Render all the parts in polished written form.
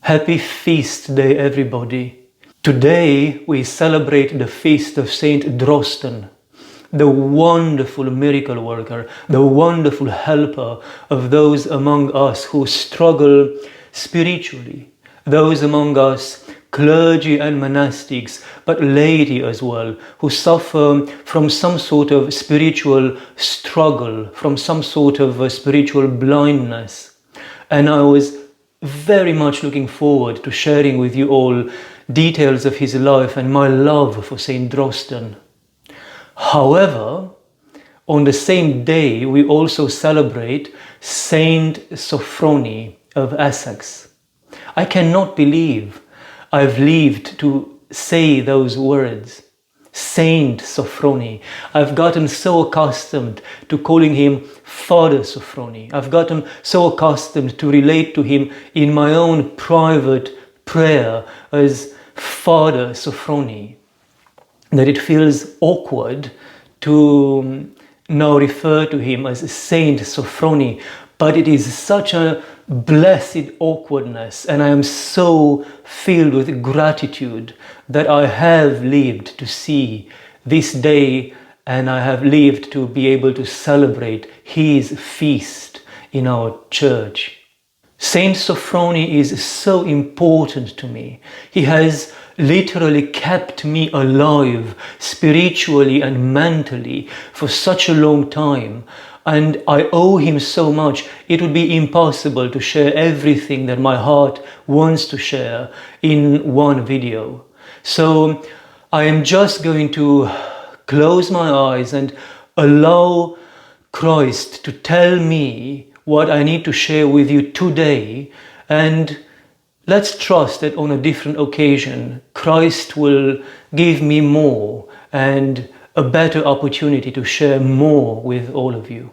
Happy feast day, everybody. Today we celebrate the feast of Saint Drosten, the wonderful miracle worker, the wonderful helper of those among us who struggle spiritually, those among us clergy and monastics, but laity as well, who suffer from some sort of spiritual struggle, from some sort of spiritual blindness. And I was very much looking forward to sharing with you all details of his life and my love for Saint Drosten. However, on the same day we also celebrate St Sophrony of Essex. I cannot believe I've lived to say those words. Saint Sophrony. I've gotten so accustomed to calling him Father Sophrony. I've gotten so accustomed to relate to him in my own private prayer as Father Sophrony that it feels awkward to now refer to him as Saint Sophrony. But it is such a blessed awkwardness, and I am so filled with gratitude that I have lived to see this day, and I have lived to be able to celebrate his feast in our church. Saint Sophrony is so important to me. He has literally kept me alive spiritually and mentally for such a long time. And I owe him so much. It would be impossible to share everything that my heart wants to share in one video. So I am just going to close my eyes and allow Christ to tell me what I need to share with you today. And let's trust that on a different occasion, Christ will give me more and a better opportunity to share more with all of you.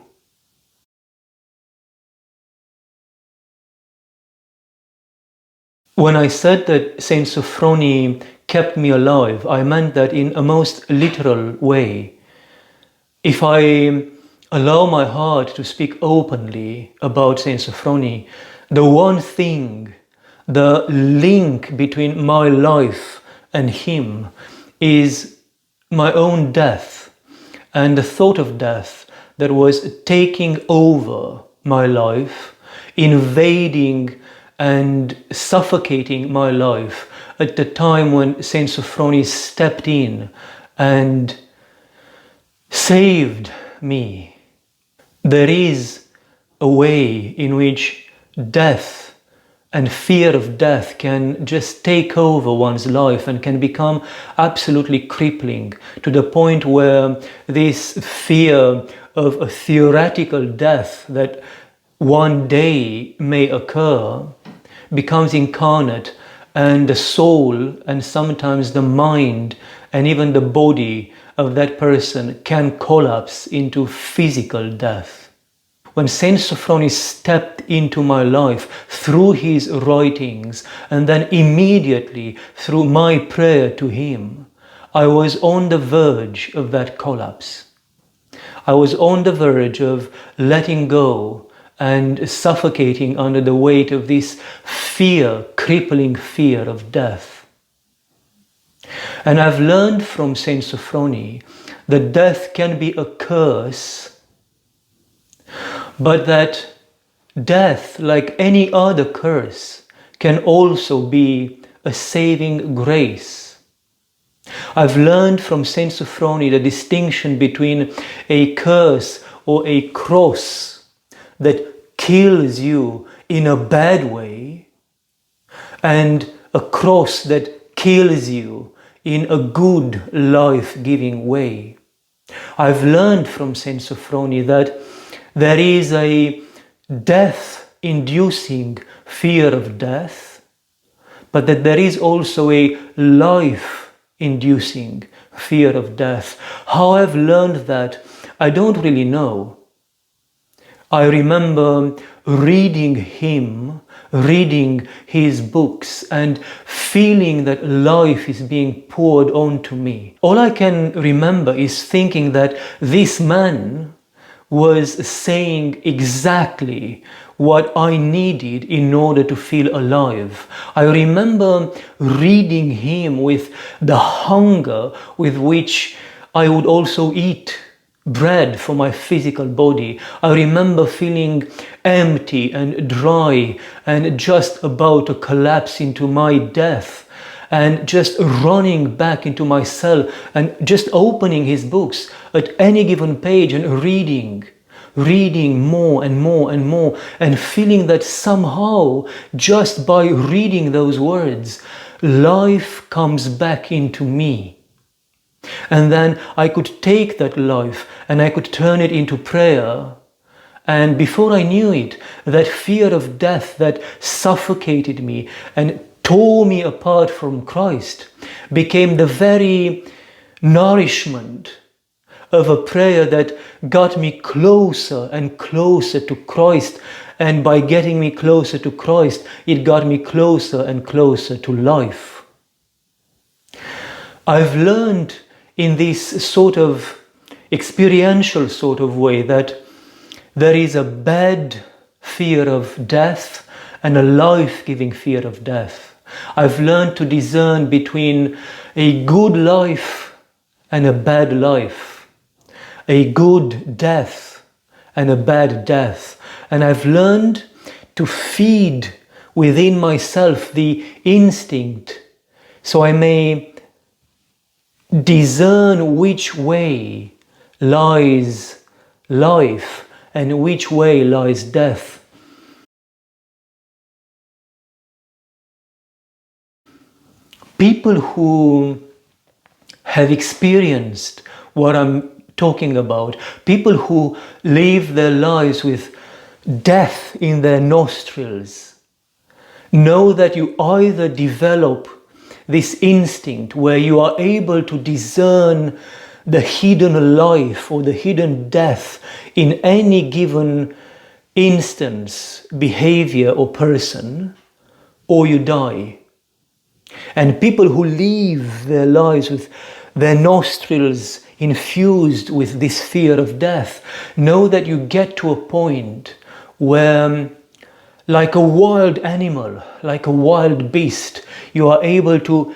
When I said that Saint Sophrony kept me alive, I meant that in a most literal way. If I allow my heart to speak openly about Saint Sophrony, the one thing, the link between my life and him is my own death and the thought of death that was taking over my life, invading and suffocating my life at the time when Saint Sophrony stepped in and saved me. There is a way in which death and fear of death can just take over one's life and can become absolutely crippling to the point where this fear of a theoretical death that one day may occur becomes incarnate, and the soul and sometimes the mind and even the body of that person can collapse into physical death. When Saint Sophrony stepped into my life through his writings and then immediately through my prayer to him, I was on the verge of that collapse. I was on the verge of letting go and suffocating under the weight of this fear, crippling fear of death. And I've learned from Saint Sophrony that death can be a curse, but that death, like any other curse, can also be a saving grace. I've learned from St Sophrony the distinction between a curse or a cross that kills you in a bad way and a cross that kills you in a good, life-giving way. I've learned from St Sophrony that there is a death-inducing fear of death, but that there is also a life-inducing fear of death. How I've learned that, I don't really know. I remember reading him, reading his books and feeling that life is being poured onto me. All I can remember is thinking that this man was saying exactly what I needed in order to feel alive. I remember reading him with the hunger with which I would also eat bread for my physical body. I remember feeling empty and dry and just about to collapse into my death, and just running back into my cell and just opening his books at any given page and reading more and more and more, and feeling that somehow just by reading those words, life comes back into me. And then I could take that life and I could turn it into prayer. And before I knew it, that fear of death that suffocated me and tore me apart from Christ became the very nourishment of a prayer that got me closer and closer to Christ. And by getting me closer to Christ, it got me closer and closer to life. I've learned in this sort of experiential sort of way that there is a bad fear of death and a life-giving fear of death. I've learned to discern between a good life and a bad life, a good death and a bad death. And I've learned to feed within myself the instinct so I may discern which way lies life and which way lies death. People who have experienced what I'm talking about, people who live their lives with death in their nostrils, know that you either develop this instinct where you are able to discern the hidden life or the hidden death in any given instance, behavior or person, or you die. And people who live their lives with their nostrils infused with this fear of death know that you get to a point where, like a wild animal, like a wild beast, you are able to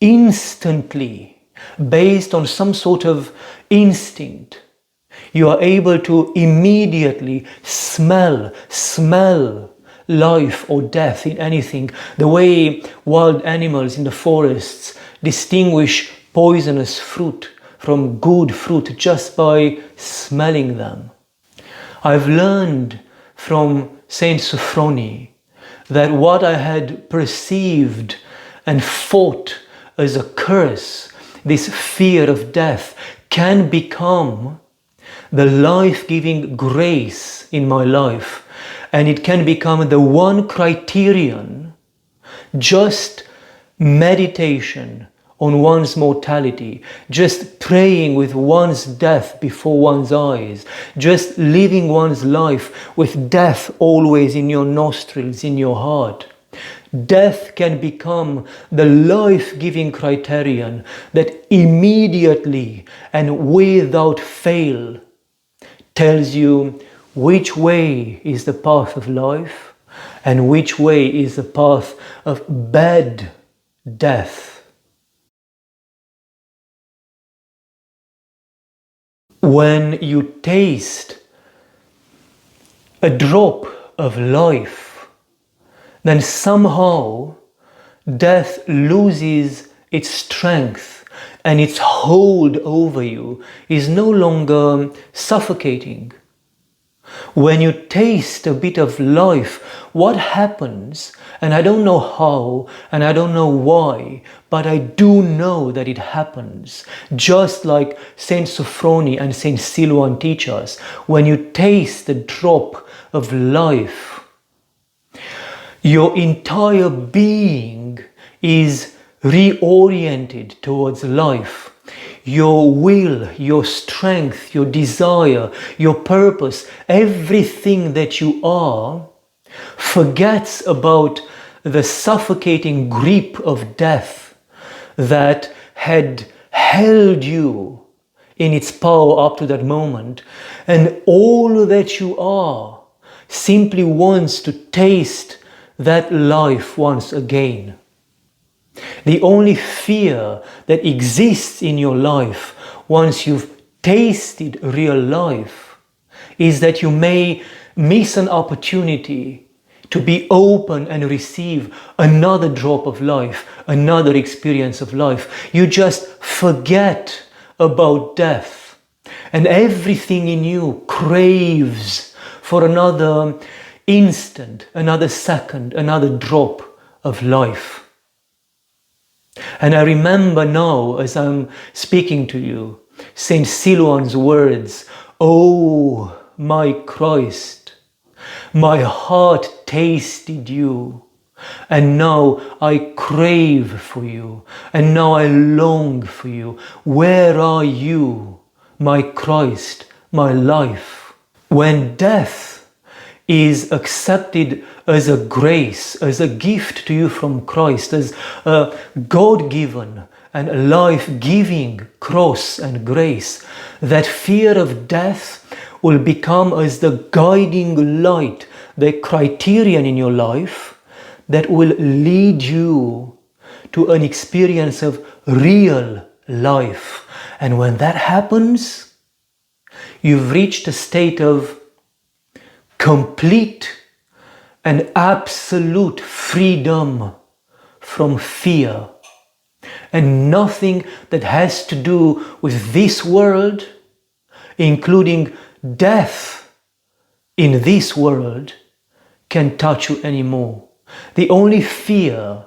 instantly, based on some sort of instinct, you are able to immediately smell life or death in anything, the way wild animals in the forests distinguish poisonous fruit from good fruit just by smelling them. I've learned from St Sophrony that what I had perceived and fought as a curse, this fear of death, can become the life-giving grace in my life, and it can become the one criterion, just meditation on one's mortality, just praying with one's death before one's eyes, just living one's life with death always in your nostrils, in your heart. Death can become the life-giving criterion that immediately and without fail tells you which way is the path of life and which way is the path of bad death. When you taste a drop of life, then somehow death loses its strength and its hold over you is no longer suffocating. When you taste a bit of life, what happens, and I don't know how, and I don't know why, but I do know that it happens, just like St Sophrony and St Silouan teach us. When you taste the drop of life, your entire being is reoriented towards life. Your will, your strength, your desire, your purpose, everything that you are forgets about the suffocating grip of death that had held you in its power up to that moment, and all that you are simply wants to taste that life once again. The only fear that exists in your life once you've tasted real life is that you may miss an opportunity to be open and receive another drop of life, another experience of life. You just forget about death, and everything in you craves for another instant, another second, another drop of life. And I remember now, as I'm speaking to you, St Silouan's words, "Oh, my Christ, my heart tasted you, and now I crave for you, and now I long for you. Where are you, my Christ, my life?" When death is accepted as a grace, as a gift to you from Christ, as a God-given and life-giving cross and grace, that fear of death will become as the guiding light, the criterion in your life that will lead you to an experience of real life. And when that happens, you've reached a state of complete and absolute freedom from fear, and nothing that has to do with this world, including death in this world, can touch you anymore. The only fear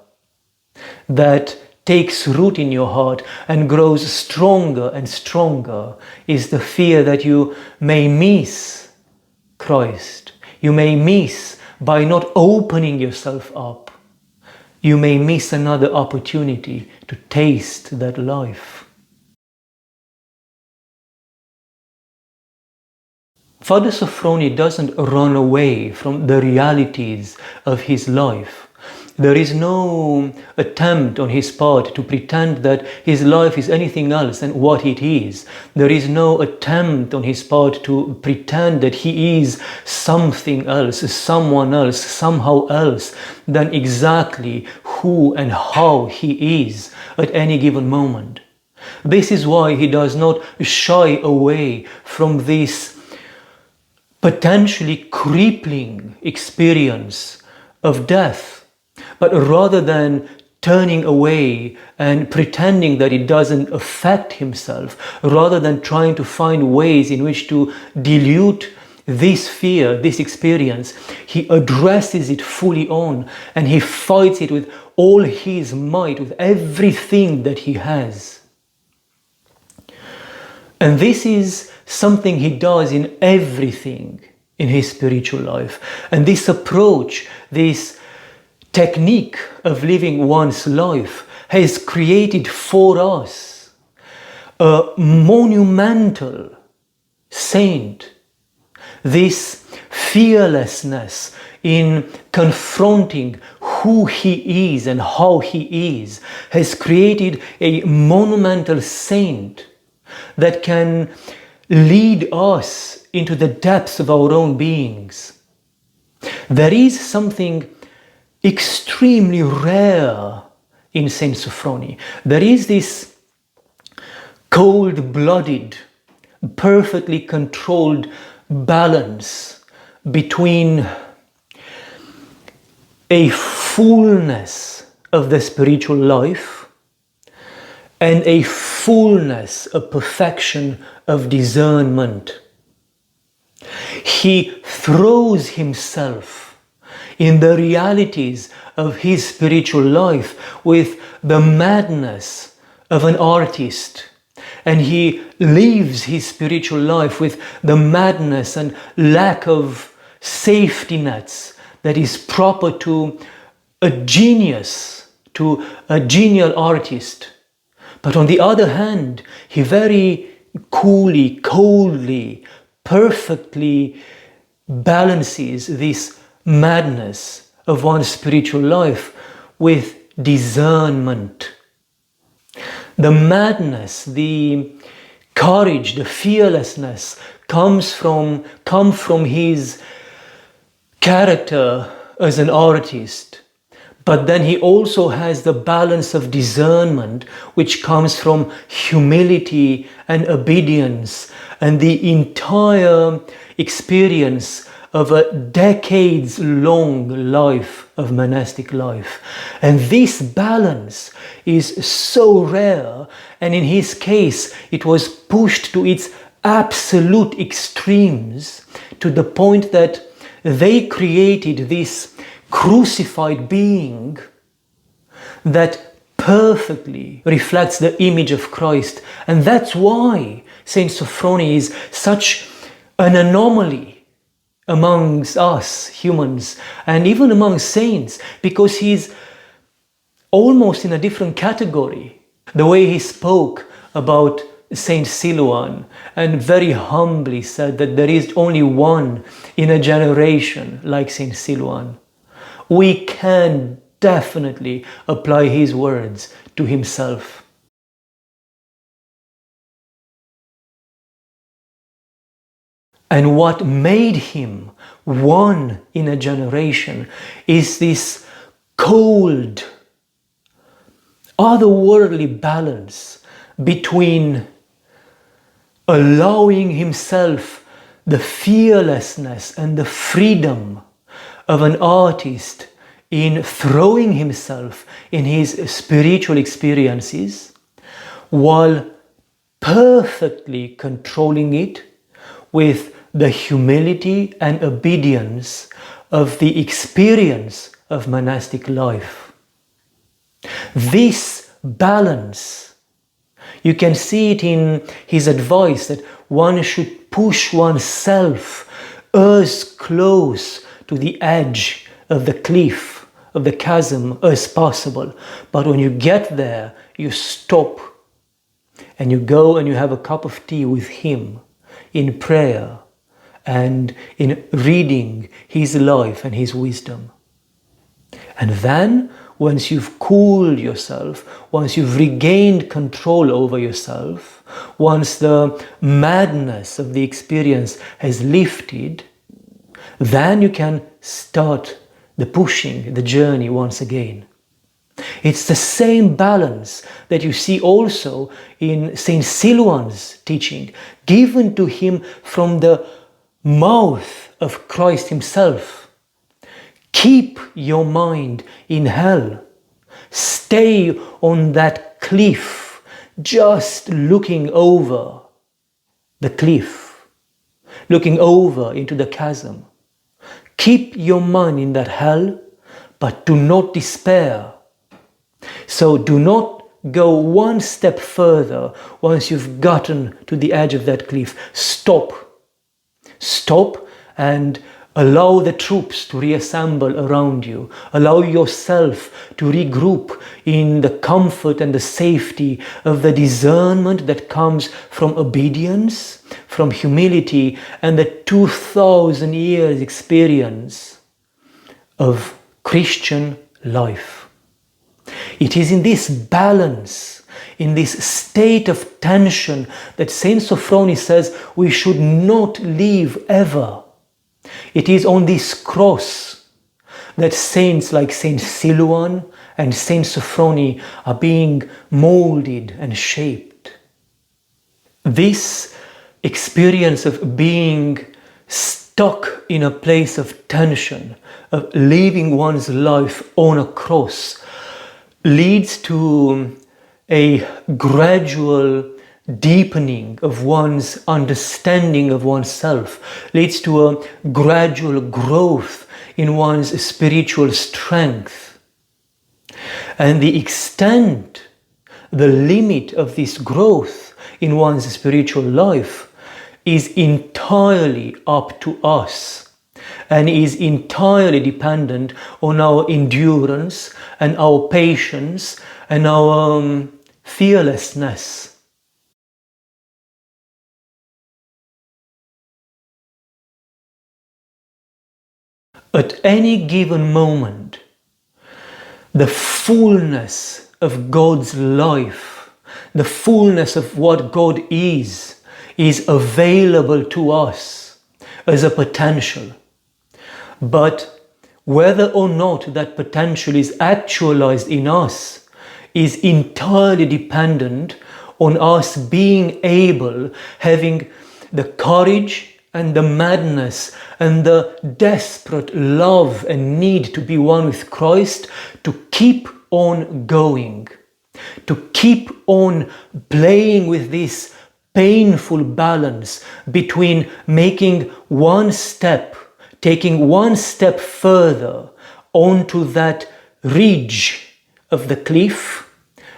that takes root in your heart and grows stronger and stronger is the fear that you may miss Christ. You may miss, by not opening yourself up, you may miss another opportunity to taste that life. Father Sophrony doesn't run away from the realities of his life. There is no attempt on his part to pretend that his life is anything else than what it is. There is no attempt on his part to pretend that he is something else, someone else, somehow else than exactly who and how he is at any given moment. This is why he does not shy away from this potentially crippling experience of death. But rather than turning away and pretending that it doesn't affect himself, rather than trying to find ways in which to dilute this fear, this experience, he addresses it fully on, and he fights it with all his might, with everything that he has. And this is something he does in everything in his spiritual life. And this approach, this technique of living one's life has created for us a monumental saint. This fearlessness in confronting who he is and how he is has created a monumental saint that can lead us into the depths of our own beings. There is something extremely rare in St Sophrony. There is this cold-blooded, perfectly controlled balance between a fullness of the spiritual life and a fullness, a perfection of discernment. He throws himself in the realities of his spiritual life with the madness of an artist, and he lives his spiritual life with the madness and lack of safety nets that is proper to a genius, to a genial artist. But on the other hand, he very coolly, coldly, perfectly balances this madness of one's spiritual life with discernment. The madness, the courage, the fearlessness come from his character as an artist. But then he also has the balance of discernment, which comes from humility and obedience and the entire experience of a decades-long life of monastic life. And this balance is so rare, and in his case it was pushed to its absolute extremes, to the point that they created this crucified being that perfectly reflects the image of Christ. And that's why St Sophrony is such an anomaly amongst us humans and even among saints, because he's almost in a different category. The way he spoke about St Silouan and very humbly said that there is only one in a generation like St Silouan. We can definitely apply his words to himself. And what made him one in a generation is this cold, otherworldly balance between allowing himself the fearlessness and the freedom of an artist in throwing himself in his spiritual experiences, while perfectly controlling it with the humility and obedience of the experience of monastic life. This balance, you can see it in his advice that one should push oneself as close to the edge of the cliff, of the chasm as possible. But when you get there, you stop and you go and you have a cup of tea with him in prayer and in reading his life and his wisdom. And then, once you've cooled yourself, once you've regained control over yourself, once the madness of the experience has lifted, then you can start the pushing, the journey once again. It's the same balance that you see also in St Silouan's teaching, given to him from the mouth of Christ himself. Keep your mind in hell. Stay on that cliff, just looking over the cliff, looking over into the chasm. Keep your mind in that hell, but do not despair. So do not go one step further once you've gotten to the edge of that cliff. Stop. Stop and allow the troops to reassemble around you. Allow yourself to regroup in the comfort and the safety of the discernment that comes from obedience, from humility, and the 2,000 years experience of Christian life. It is in this balance, in this state of tension, that St Sophrony says we should not live ever. It is on this cross that saints like St Silouan and St Sophrony are being molded and shaped. This experience of being stuck in a place of tension, of living one's life on a cross, leads to a gradual deepening of one's understanding of oneself, leads to a gradual growth in one's spiritual strength. And the extent, the limit of this growth in one's spiritual life is entirely up to us and is entirely dependent on our endurance and our patience and our fearlessness. At any given moment, the fullness of God's life the fullness of what God is available to us as a potential. But whether or not that potential is actualized in us is entirely dependent on us being able, having the courage and the madness and the desperate love and need to be one with Christ, to keep on going, to keep on playing with this painful balance between making one step, taking one step further onto that ridge of the cliff,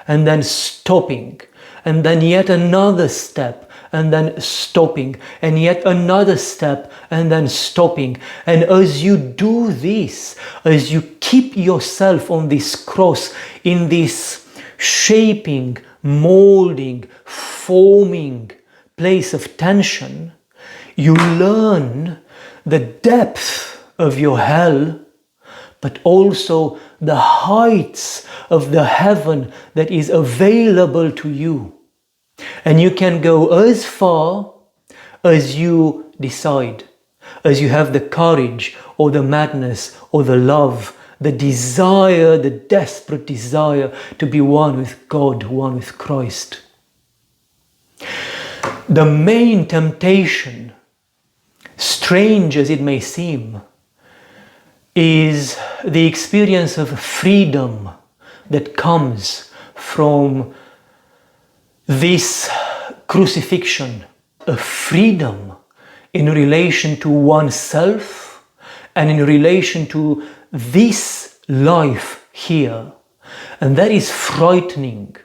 and then stopping, and then yet another step, and then stopping, and yet another step, and then stopping. And as you do this, as you keep yourself on this cross, in this shaping, molding, forming place of tension, you learn the depth of your hell, but also the heights of the heaven that is available to you. And you can go as far as you decide, as you have the courage or the madness or the love, the desire, the desperate desire to be one with God, one with Christ. The main temptation, strange as it may seem, is the experience of freedom that comes from this crucifixion, a freedom in relation to oneself and in relation to this life here. And that is frightening,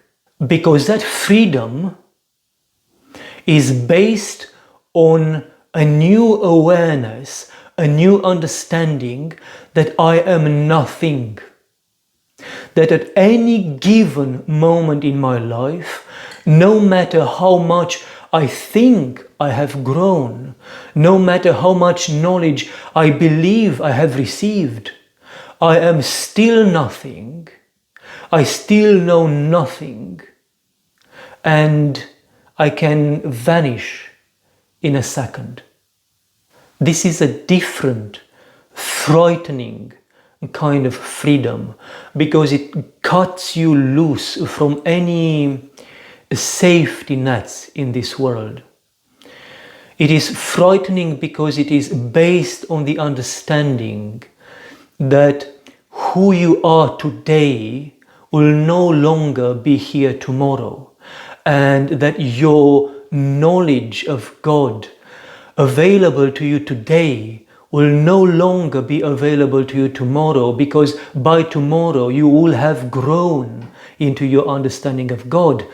because that freedom is based on a new awareness, a new understanding that I am nothing. That at any given moment in my life, no matter how much I think I have grown, no matter how much knowledge I believe I have received, I am still nothing. I still know nothing. And I can vanish in a second. This is a different, frightening kind of freedom, because it cuts you loose from any safety nets in this world. It is frightening because it is based on the understanding that who you are today will no longer be here tomorrow, and that your knowledge of God available to you today will no longer be available to you tomorrow, because by tomorrow you will have grown into your understanding of God.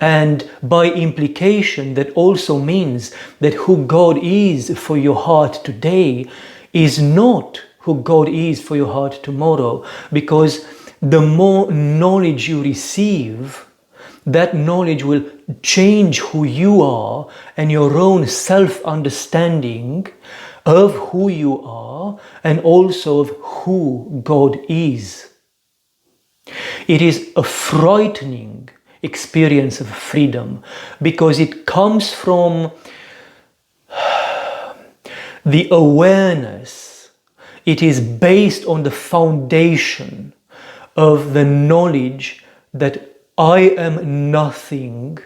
And by implication, that also means that who God is for your heart today is not who God is for your heart tomorrow, because the more knowledge you receive, that knowledge will change who you are and your own self-understanding of who you are and also of who God is. It is a frightening experience of freedom, because it comes from the awareness. It is based on the foundation of the knowledge that I am nothing,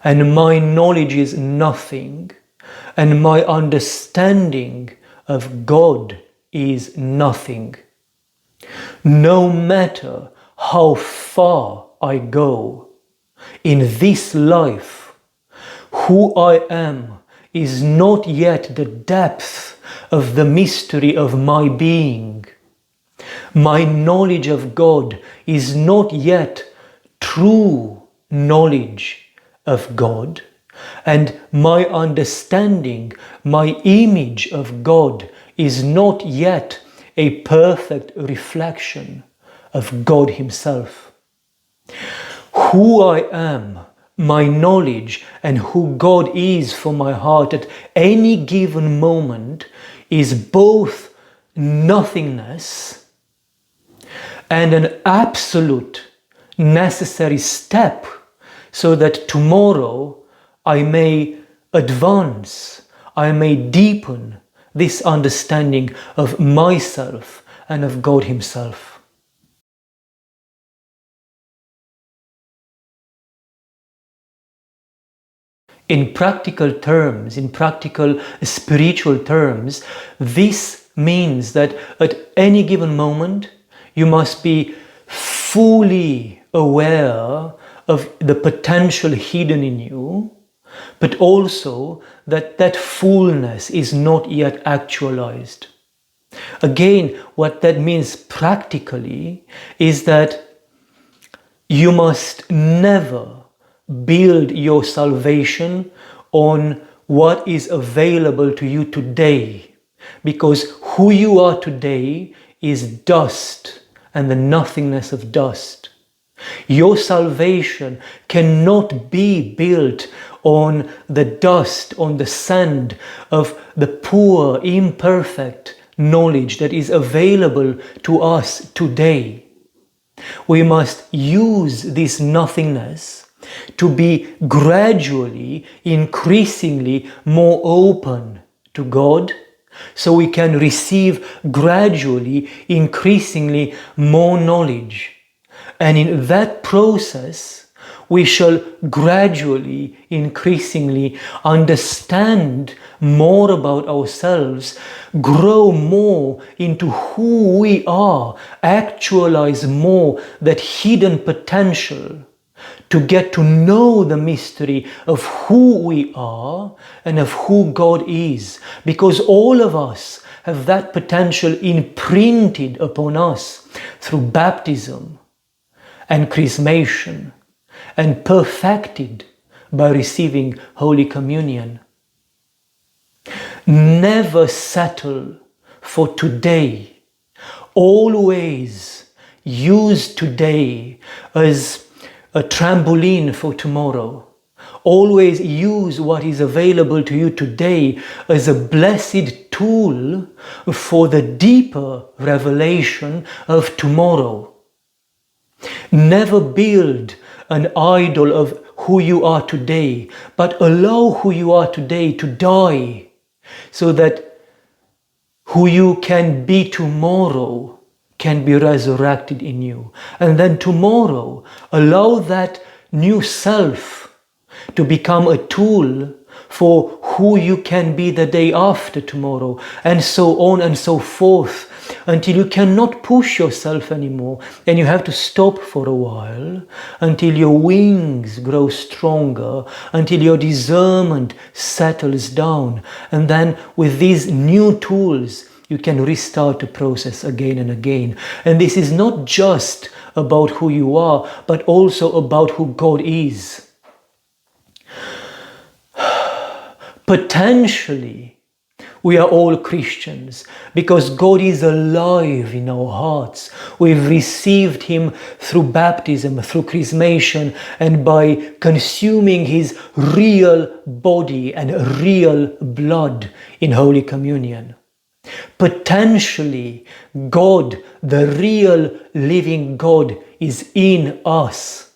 and my knowledge is nothing, and my understanding of God is nothing. No matter how far I go in this life, who I am is not yet the depth of the mystery of my being. My knowledge of God is not yet true knowledge of God, and my understanding, my image of God is not yet a perfect reflection of God Himself. Who I am, my knowledge, and who God is for my heart at any given moment is both nothingness and an absolute necessary step so that tomorrow I may advance, I may deepen this understanding of myself and of God Himself. In practical terms, in practical spiritual terms, this means that at any given moment you must be fully aware of the potential hidden in you, but also that that fullness is not yet actualized. Again, what that means practically is that you must never build your salvation on what is available to you today, because who you are today is dust and the nothingness of dust. Your salvation cannot be built on the dust, on the sand of the poor, imperfect knowledge that is available to us today. We must use this nothingness to be gradually, increasingly more open to God, so we can receive gradually, increasingly more knowledge. And in that process, we shall gradually, increasingly understand more about ourselves, grow more into who we are, actualize more that hidden potential, to get to know the mystery of who we are and of who God is. Because all of us have that potential imprinted upon us through baptism and chrismation, and perfected by receiving Holy Communion. Never settle for today. Always use today as a trampoline for tomorrow. Always use what is available to you today as a blessed tool for the deeper revelation of tomorrow. Never build an idol of who you are today, but allow who you are today to die, so that who you can be tomorrow can be resurrected in you. And then tomorrow, allow that new self to become a tool for who you can be the day after tomorrow, and so on and so forth, until you cannot push yourself anymore and you have to stop for a while, until your wings grow stronger, until your discernment settles down. And then with these new tools, you can restart the process again and again. And this is not just about who you are, but also about who God is. Potentially, we are all Christians because God is alive in our hearts. We've received Him through baptism, through chrismation, and by consuming His real body and real blood in Holy Communion. Potentially, God, the real living God, is in us.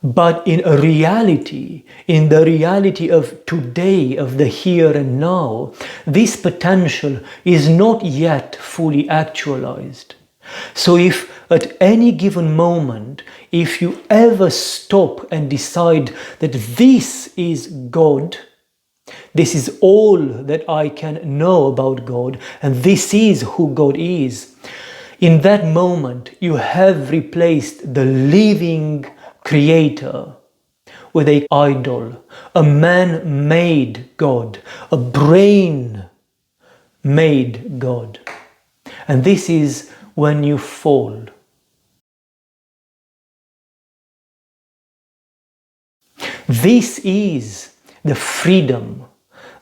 But in a reality, in the reality of today, of the here and now, this potential is not yet fully actualized. So if at any given moment, if you ever stop and decide that this is God, this is all that I can know about God, and this is who God is, in that moment you have replaced the living Creator with an idol, a man-made God, a brain-made God. And this is when you fall. This is the freedom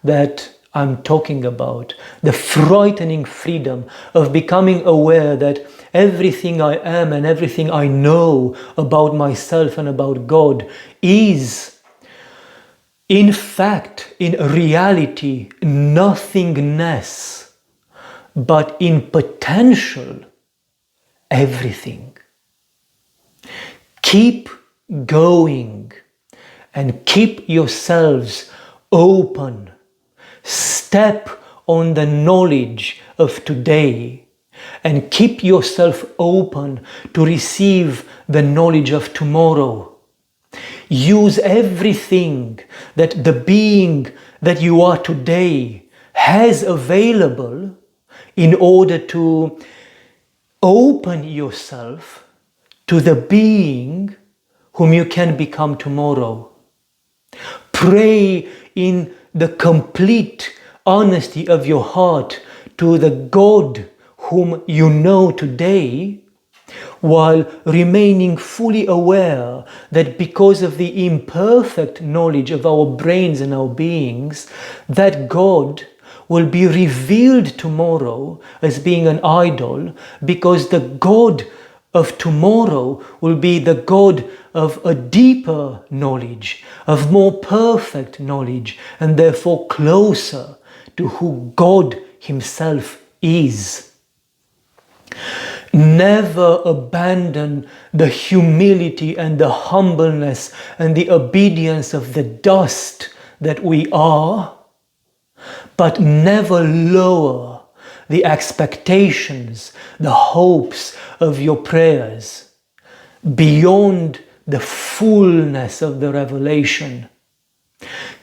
that I'm talking about, the frightening freedom of becoming aware that everything I am and everything I know about myself and about God is, in fact, in reality, nothingness, but in potential, everything. Keep going and keep yourselves open. Step on the knowledge of today and keep yourself open to receive the knowledge of tomorrow. Use everything that the being that you are today has available in order to open yourself to the being whom you can become tomorrow. Pray in the complete honesty of your heart to the God whom you know today, while remaining fully aware that because of the imperfect knowledge of our brains and our beings, that God will be revealed tomorrow as being an idol, because the God of tomorrow will be the God of a deeper knowledge, of more perfect knowledge, and therefore closer to who God Himself is. Never abandon the humility and the humbleness and the obedience of the dust that we are, but never lower the expectations, the hopes of your prayers beyond the fullness of the revelation.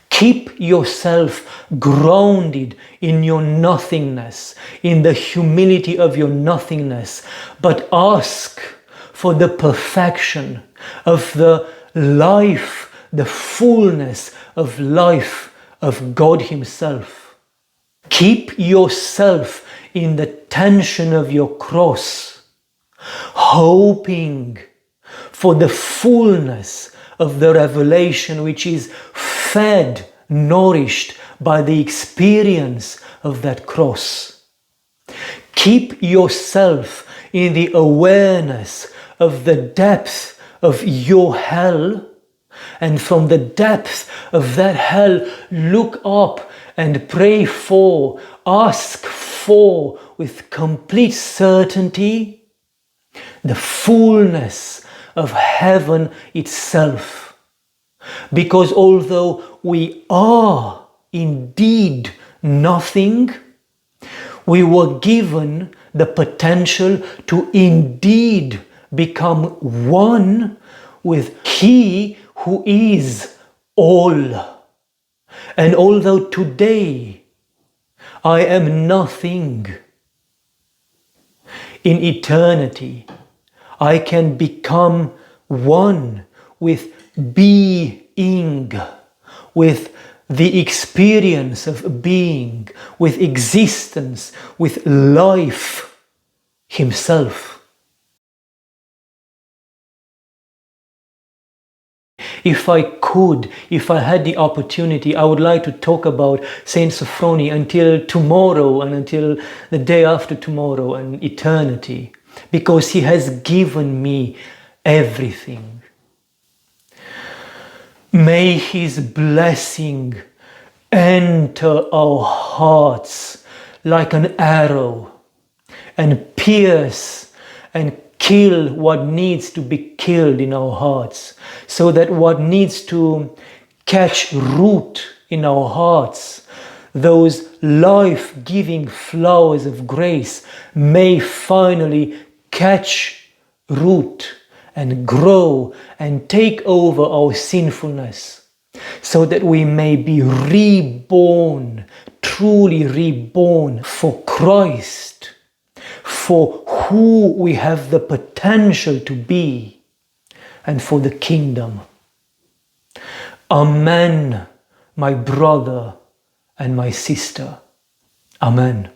Keep yourself grounded in your nothingness, in the humility of your nothingness, but ask for the perfection of the life, the fullness of life of God Himself. Keep yourself in the tension of your cross, hoping for the fullness of the revelation which is fed, nourished by the experience of that cross. Keep yourself in the awareness of the depth of your hell, and from the depth of that hell, look up and pray for, ask for, with complete certainty, the fullness of heaven itself. Because although we are indeed nothing, we were given the potential to indeed become one with He who is all. And although today I am nothing, in eternity I can become one with being, with the experience of being, with existence, with life Himself. If I could, if I had the opportunity, I would like to talk about St Sophrony until tomorrow and until the day after tomorrow and eternity, because he has given me everything. May his blessing enter our hearts like an arrow and pierce and kill what needs to be killed in our hearts, so that what needs to catch root in our hearts, those life-giving flowers of grace, may finally catch root and grow and take over our sinfulness, so that we may be reborn, truly reborn for Christ, for who we have the potential to be, and for the kingdom. Amen, my brother and my sister. Amen.